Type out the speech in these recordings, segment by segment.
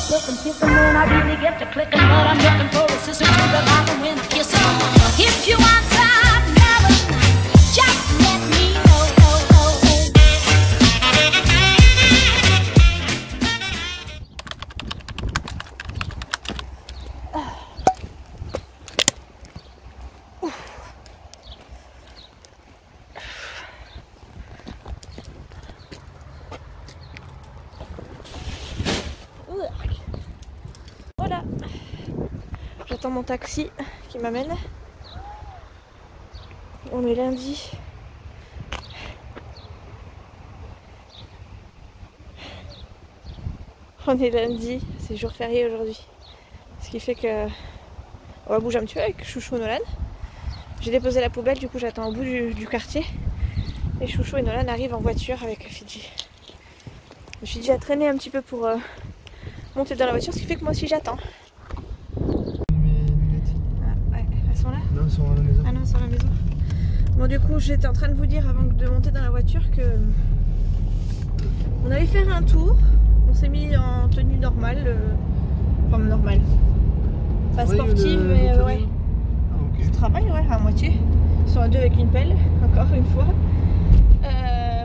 silk and kissing when I really get to clicking, but I'm looking for a sister to the rock and win a kiss. If you want some loving, just let me know. Voilà, j'attends mon taxi qui m'amène. On est lundi. On est lundi, c'est jour férié aujourd'hui. Ce qui fait que on va bouger un petit peu avec Chouchou et Nolan. J'ai déposé la poubelle, du coup j'attends au bout du quartier. Et Chouchou et Nolan arrivent en voiture avec Fidji. Fidji a traîné un petit peu pour monter dans la voiture, ce qui fait que moi aussi j'attends. Ah, ouais, elles sont là? Non, elles sont à la maison. Ah non, elles sont à la maison. Bon, du coup, j'étais en train de vous dire avant de monter dans la voiture que on allait faire un tour. On s'est mis en tenue normale, enfin normale, pas sportive, mais ouais. Ah, ok. Ça travaille, ouais, à moitié. Ils sont à deux avec une pelle, encore une fois.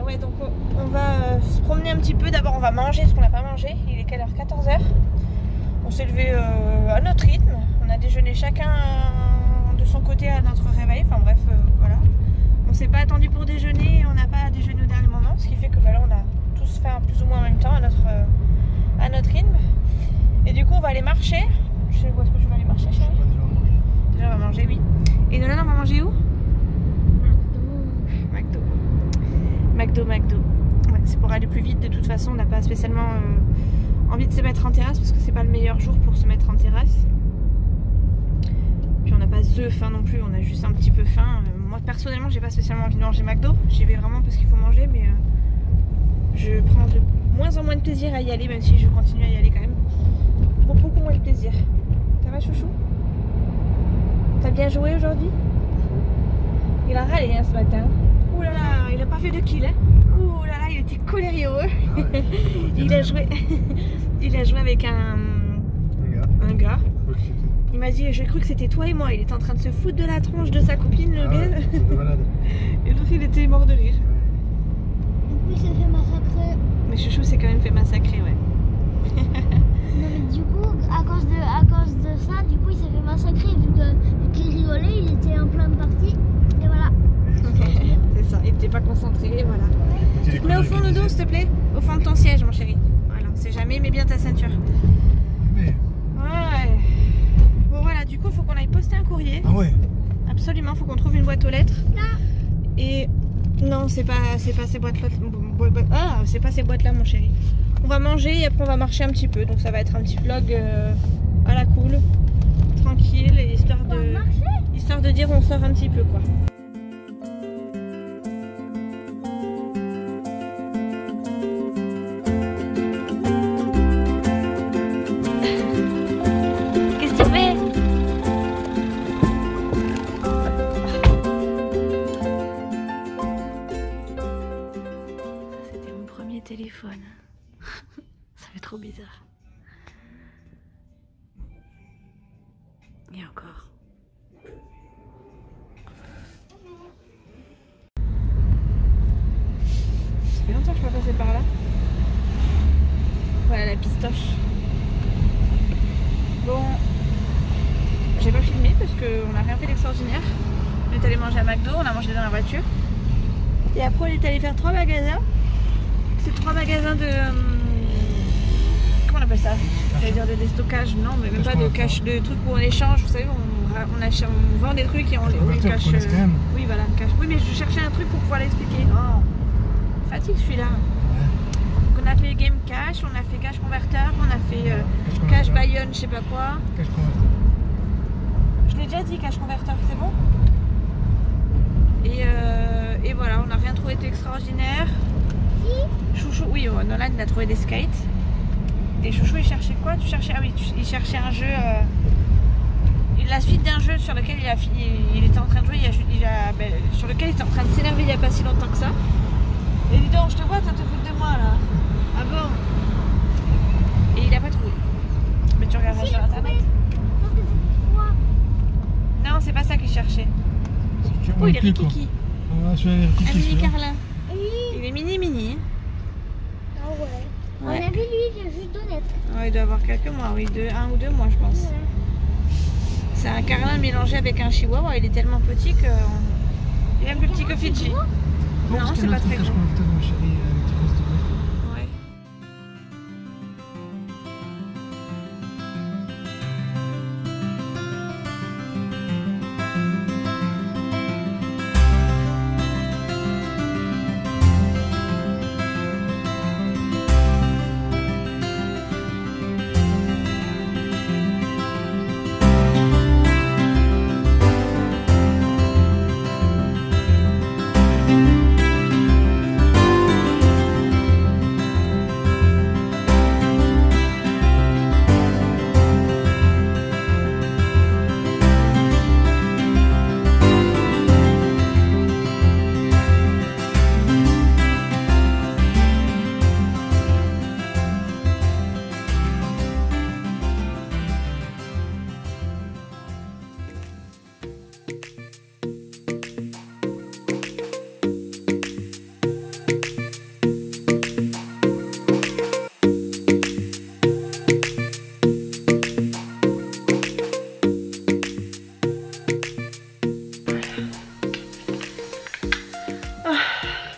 Ouais, donc on va se promener un petit peu. D'abord, on va manger parce qu'on n'a pas mangé. Il est quelle heure? 14h. On s'est levé à notre rythme. On a déjeuné chacun de son côté à notre réveil. Enfin bref, voilà. On s'est pas attendu pour déjeuner. On n'a pas déjeuné au dernier moment. Ce qui fait que bah, là, on a tous fait plus ou moins en même temps à notre rythme. Et du coup, on va aller marcher. Je sais où est-ce que je vais aller marcher, chérie? Déjà, on va manger, oui. Et Nolan, on va manger où? McDo. Ouais, c'est pour aller plus vite. De toute façon, on n'a pas spécialement envie de se mettre en terrasse parce que c'est pas le meilleur jour pour se mettre en terrasse. Puis on n'a pas faim non plus, on a juste un petit peu faim. Moi personnellement, j'ai pas spécialement envie de manger McDo. J'y vais vraiment parce qu'il faut manger, mais je prends de moins en moins de plaisir à y aller, même si je continue à y aller quand même. Beaucoup moins de plaisir. Ça va, Chouchou? T'as bien joué aujourd'hui? Il a râlé hein, ce matin. Ouh là là, il a pas fait de kill, hein. Ouh là là, il était colérieux. Ah ouais, il a joué avec un gars. Il m'a dit, j'ai cru que c'était toi et moi. Il était en train de se foutre de la tronche de sa copine, le gars. Ouais, et l'autre, il était mort de rire. Du coup, il s'est fait massacrer. Mais Chouchou s'est quand même fait massacrer, ouais. Non, mais du coup, à cause de ça, du coup, il s'est fait massacrer. Vu qu'il rigolait, il était en pleine partie. Et voilà. C'est ça, il n'était pas concentré, voilà. Mets au fond le dos, s'il te plaît. Au fond de ton siège, mon chéri. Voilà, on sait jamais, mets bien ta ceinture. Mais... Ouais. Bon, voilà, du coup, il faut qu'on aille poster un courrier. Ah ouais. Absolument, il faut qu'on trouve une boîte aux lettres. Là. Et non, c'est pas ces boîtes-là. Ah, c'est pas ces boîtes-là, mon chéri. On va manger et après on va marcher un petit peu. Donc ça va être un petit vlog à la cool, tranquille, histoire de dire on sort un petit peu, quoi. Téléphone. Ça fait trop bizarre. Et encore. Ça fait longtemps que je suis pas passée par là. Voilà la pistoche. Bon, j'ai pas filmé parce qu'on n'a rien fait d'extraordinaire. On est allé manger à McDo, on a mangé dans la voiture. Et après on est allé faire 3 magasins. C'est 3 magasins de... comment on appelle ça? J'allais dire de déstockage, non, mais même pas de cash, de trucs où on échange. Vous savez, on vend des trucs et on les cache. Oui, voilà, cash. Oui, mais je cherchais un truc pour pouvoir l'expliquer. Oh, fatigue celui-là. Donc on a fait Game Cash, on a fait Cash Converter, on a fait Cash Bayonne, je sais pas quoi. Cash Converter. Je l'ai déjà dit, Cash Converter, c'est bon? Et voilà, on n'a rien trouvé d'extraordinaire. Chouchou, oui, Nolan il a trouvé des skates. Et Chouchou il cherchait quoi? Tu cherchais, ah oui, il cherchait un jeu, la suite d'un jeu sur lequel il était en train de jouer, sur lequel il était en train de s'énerver il n'y a pas si longtemps que ça. Et dis donc, je te vois, t'as te foutre de moi là. Ah bon? Et il a pas trouvé. Oh, il est rikiki. Ah, celui-là, il est rikiki, Un mini celui-là. carlin. Il est mini. Ah ouais. Ouais. On a vu lui, il vient juste de naître. Ouais, il doit avoir quelques mois, oui, 1 ou 2 mois je pense. Ouais. C'est un carlin mélangé avec un chihuahua, il est tellement petit que... Il est un peu petit que Fidji. Non, parce c'est qu'il y a pas notre très cache grand. qu'on a peut-être, ma chérie, un petit reste de bois. Ouais.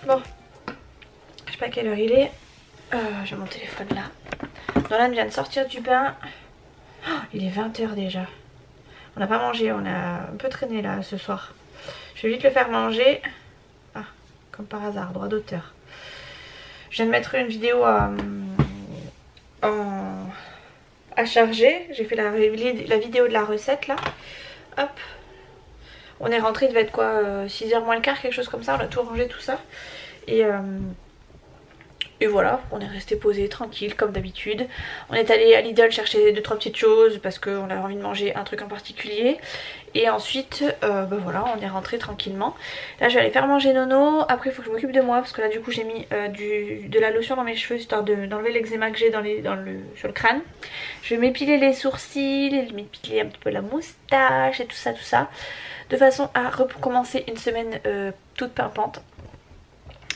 Bon, je sais pas à quelle heure il est. J'ai mon téléphone là. Nolan vient de sortir du bain. Oh, il est 20 h déjà. On n'a pas mangé, on a un peu traîné là ce soir. Je vais vite le faire manger. Ah, comme par hasard, droit d'auteur. Je viens de mettre une vidéo à charger. J'ai fait la vidéo de la recette là. Hop. On est rentré, il devait être quoi, 6 h moins le quart, quelque chose comme ça. On a tout rangé, tout ça. Et voilà, on est resté posé tranquille comme d'habitude. On est allé à Lidl chercher 2-3 petites choses parce qu'on avait envie de manger un truc en particulier. Et ensuite, bah voilà, on est rentré tranquillement. Là, je vais aller faire manger Nono. Après, il faut que je m'occupe de moi parce que là, du coup, j'ai mis de la lotion dans mes cheveux histoire d'enlever l'eczéma que j'ai sur le crâne. Je vais m'épiler les sourcils, m'épiler un petit peu la moustache et tout ça. De façon à recommencer une semaine toute pimpante.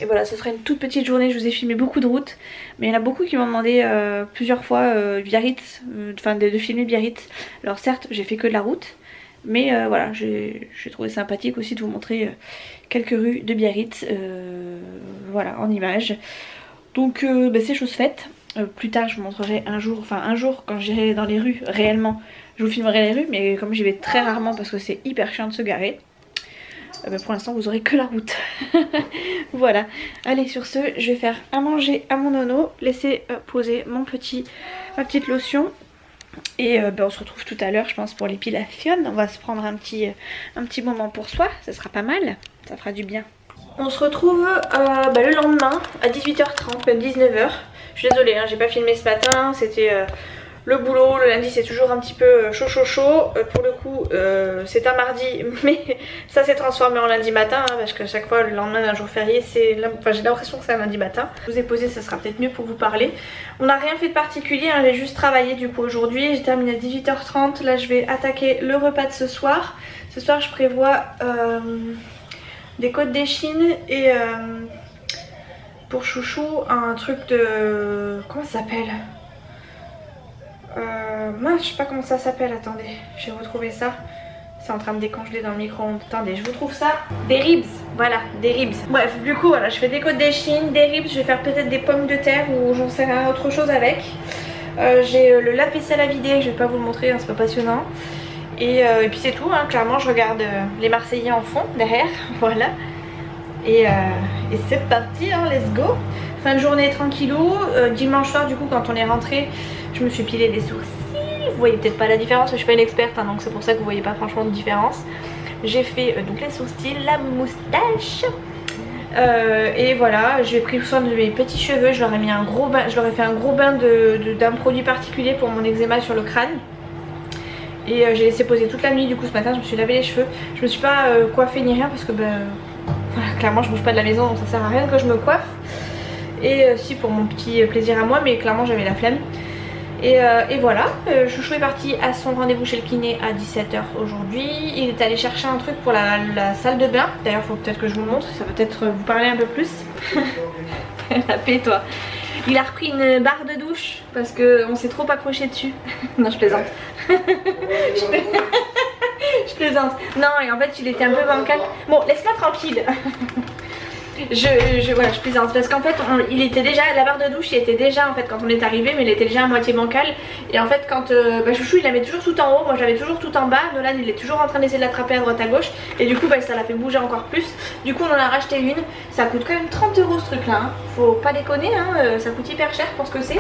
Et voilà, ce sera une toute petite journée. Je vous ai filmé beaucoup de routes, mais il y en a beaucoup qui m'ont demandé plusieurs fois Biarritz, de filmer Biarritz. Alors certes, j'ai fait que de la route, mais voilà, j'ai trouvé sympathique aussi de vous montrer quelques rues de Biarritz, voilà, en images. Donc bah, c'est chose faite. Plus tard, je vous montrerai un jour quand j'irai dans les rues réellement. Je vous filmerai les rues, mais comme j'y vais très rarement parce que c'est hyper chiant de se garer. Pour l'instant vous aurez que la route. Voilà, allez, sur ce je vais faire à manger à mon Nono, laisser poser ma petite lotion. Et on se retrouve tout à l'heure je pense pour l'épilation. On va se prendre un petit moment pour soi, ça sera pas mal, ça fera du bien. On se retrouve le lendemain à 18h30, même 19h. Je suis désolée, hein, j'ai pas filmé ce matin, c'était... le boulot, le lundi c'est toujours un petit peu chaud. Pour le coup c'est un mardi, mais ça s'est transformé en lundi matin hein, parce qu'à chaque fois le lendemain d'un jour férié j'ai l'impression que c'est un lundi matin. Je vous ai posé, ça sera peut-être mieux pour vous parler. On n'a rien fait de particulier, hein, j'ai juste travaillé du coup aujourd'hui. J'ai terminé à 18h30, là je vais attaquer le repas de ce soir. Ce soir je prévois des côtes d'échine et pour Chouchou un truc de... comment ça s'appelle ? Mince, je sais pas comment ça s'appelle, attendez, je vais retrouver ça. C'est en train de décongeler dans le micro-ondes. Attendez, je vous trouve ça. Des ribs, voilà, des ribs. Bref, du coup, voilà, je fais des côtes d'échine, des ribs, je vais faire peut-être des pommes de terre ou j'en sais rien, autre chose avec. J'ai le lave-vaisselle à vider, je vais pas vous le montrer, hein, c'est pas passionnant. Et puis c'est tout, hein, clairement, je regarde les Marseillais en fond, derrière, voilà. Et c'est parti, hein, let's go. Fin de journée tranquillou. Dimanche soir, du coup, quand on est rentré, je me suis pilé les sourcils. Vous voyez peut-être pas la différence, je suis pas une experte hein, donc c'est pour ça que vous voyez pas franchement de différence. J'ai fait donc les sourcils, la moustache et voilà, j'ai pris soin de mes petits cheveux. Je leur ai mis un gros bain, je leur ai fait un gros bain d'un produit particulier pour mon eczéma sur le crâne. Et j'ai laissé poser toute la nuit. Du coup ce matin je me suis lavé les cheveux. Je me suis pas coiffée ni rien parce que voilà, clairement je bouge pas de la maison donc ça sert à rien que je me coiffe. Et si pour mon petit plaisir à moi, mais clairement j'avais la flemme. Et voilà, Chouchou est parti à son rendez-vous chez le kiné à 17 h aujourd'hui. Il est allé chercher un truc pour la salle de bain. D'ailleurs, il faut peut-être que je vous le montre, ça va peut-être vous parler un peu plus. La paix, toi. Il a repris une barre de douche parce qu'on s'est trop accroché dessus. Non, je plaisante. Je plaisante. Non, et en fait, il était un peu bancal. Bon, laisse-moi tranquille. Voilà, je plaisante parce qu'en fait il était déjà, la barre de douche il était déjà en fait quand on est arrivé, mais il était déjà à moitié bancal. Et en fait quand Chouchou il la met toujours tout en haut, moi j'avais toujours tout en bas. Nolan il est toujours en train d'essayer de l'attraper à droite à gauche. Et du coup ça l'a fait bouger encore plus. Du coup on en a racheté une. Ça coûte quand même 30 € ce truc là hein. Faut pas déconner hein, ça coûte hyper cher pour ce que c'est.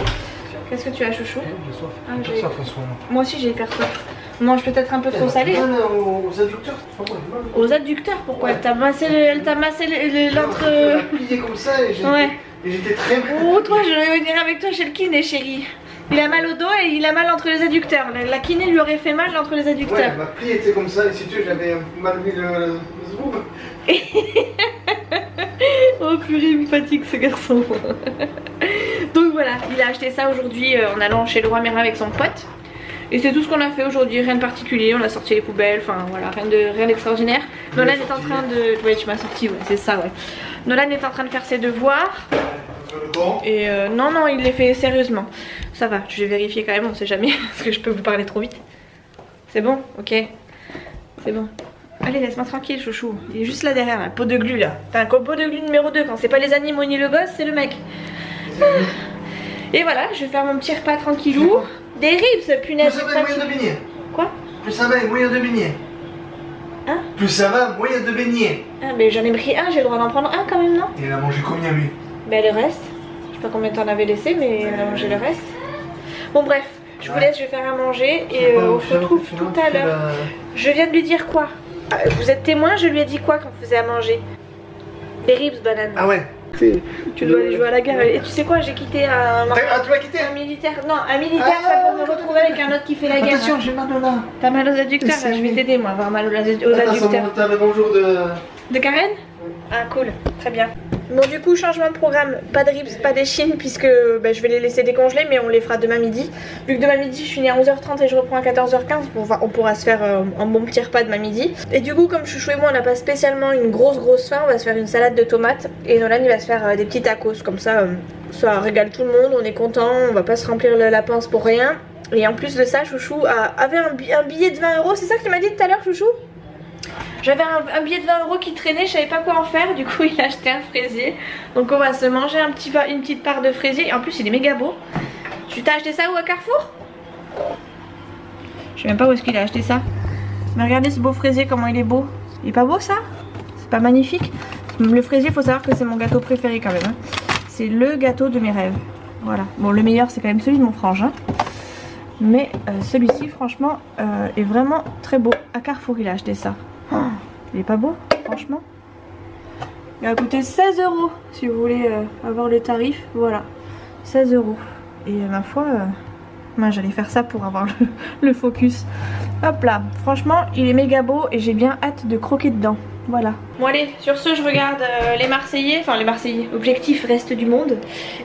Qu'est-ce que tu as Chouchou? J'ai soif. Ah, J'ai soif en ce moment. Moi aussi j'ai hyper soif. On mange peut-être un peu trop salé. Aux adducteurs. Aux adducteurs, pourquoi? Elle t'a massé l'entre... Elle m'a plié comme ça et j'étais très mal. Oh toi je vais venir avec toi chez le kiné chérie. Il a mal au dos et il a mal entre les adducteurs. La kiné lui aurait fait mal entre les adducteurs. Ouais, elle m'a plié, tu sais, comme ça, et si tu veux, j'avais mal mis le zoom. Oh purée, il me fatigue ce garçon. Donc voilà, il a acheté ça aujourd'hui en allant chez le roi Merlin avec son pote. Et c'est tout ce qu'on a fait aujourd'hui, rien de particulier, on a sorti les poubelles, enfin voilà, rien d'extraordinaire. Nolan est en train de... Ouais, tu m'as sorti, ouais, c'est ça, ouais. Nolan est en train de faire ses devoirs. Et non, il les fait sérieusement. Ça va, je vais vérifier quand même, on sait jamais, parce que je peux vous parler trop vite. C'est bon? Ok. C'est bon. Allez, laisse-moi tranquille, chouchou. Il est juste là derrière, la peau de glu là. T'as un pot de glu numéro 2, quand c'est pas les animaux ni le gosse, c'est le mec. Et voilà, je vais faire mon petit repas tranquillou. Des ribs, punaise. Plus ça va, moyen de baigner. Quoi? Plus ça va, moyen de baigner. Hein? Plus ça va, moyen de baigner. Ah, mais j'en ai pris un, j'ai le droit d'en prendre un quand même, non? Et elle a mangé combien lui? Ben le reste. Je sais pas combien t'en avais laissé, mais elle a mangé le reste. Bon, bref, je vous laisse, je vais faire à manger et on se retrouve tout à l'heure. Je viens de lui dire quoi? Vous êtes témoin, je lui ai dit quoi quand on faisait à manger? Des ribs, banane. Ah ouais. Tu dois aller jouer à la gare. Et tu sais quoi, j'ai quitté un tu vas quitter un militaire. Non, un militaire, ça pour me retrouver avec un autre qui fait la guerre. Attention, j'ai mal là. T'as mal aux adducteurs là, je vais t'aider moi, avoir mal aux adducteurs. T'as le bonjour De Karen? Ah cool, très bien. Bon du coup changement de programme, pas de ribs, pas d'échine puisque je vais les laisser décongeler mais on les fera demain midi. Vu que demain midi je finis à 11h30 et je reprends à 14h15, on pourra se faire un bon petit repas demain midi. Et du coup comme Chouchou et moi on n'a pas spécialement une grosse faim, on va se faire une salade de tomates et Nolan il va se faire des petits tacos comme ça, ça régale tout le monde, on est content, on va pas se remplir la panse pour rien. Et en plus de ça Chouchou avait un billet de 20 €, c'est ça que tu m'as dit tout à l'heure Chouchou? J'avais un billet de 20 € qui traînait, je savais pas quoi en faire, du coup il a acheté un fraisier. Donc on va se manger une petite part de fraisier. Et en plus il est méga beau. Tu t'as acheté ça où à Carrefour? Je sais même pas où est-ce qu'il a acheté ça. Mais regardez ce beau fraisier, comment il est beau. Il est pas beau ça? C'est pas magnifique? Le fraisier, faut savoir que c'est mon gâteau préféré quand même hein. C'est le gâteau de mes rêves. Voilà, bon le meilleur c'est quand même celui de mon frangin. Mais celui-ci franchement est vraiment très beau. À Carrefour il a acheté ça. Oh, il est pas beau franchement. Il a coûté 16 € si vous voulez avoir le tarif. Voilà, 16 €. Et ma foi, moi j'allais faire ça pour avoir le focus. Hop là, franchement il est méga beau et j'ai bien hâte de croquer dedans. Voilà. Bon allez, sur ce je regarde les Marseillais, objectif reste du monde.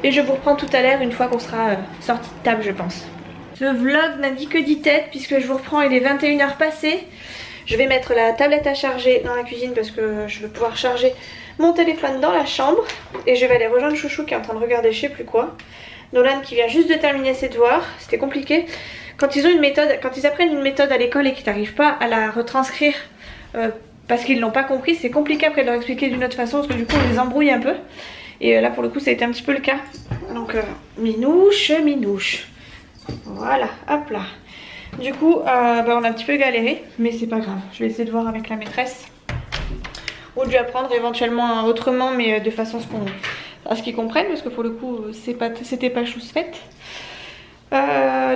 Et je vous reprends tout à l'heure une fois qu'on sera sorti de table je pense. Ce vlog n'a dit que 10 têtes puisque je vous reprends, il est 21 h passées. Je vais mettre la tablette à charger dans la cuisine parce que je vais pouvoir charger mon téléphone dans la chambre. Et je vais aller rejoindre Chouchou qui est en train de regarder je sais plus quoi. Nolan qui vient juste de terminer ses devoirs, c'était compliqué. Quand ils ont une méthode, quand ils apprennent une méthode à l'école et qu'ils n'arrivent pas à la retranscrire parce qu'ils l'ont pas compris, c'est compliqué après de leur expliquer d'une autre façon parce que du coup on les embrouille un peu. Et là pour le coup ça a été un petit peu le cas. Donc minouche. Voilà, hop là. Du coup, on a un petit peu galéré, mais c'est pas grave. Je vais essayer de voir avec la maîtresse. Ou de lui apprendre éventuellement autrement, mais de façon à ce qu'ils comprennent, parce que pour le coup, c'était pas chose faite.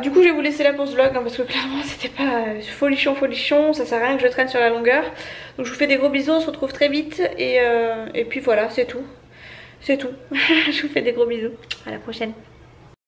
Du coup, je vais vous laisser là pour ce vlog, hein, parce que clairement, c'était pas folichon. Ça sert à rien que je traîne sur la longueur. Donc, je vous fais des gros bisous, on se retrouve très vite. Et puis voilà, c'est tout. C'est tout. Je vous fais des gros bisous. À la prochaine.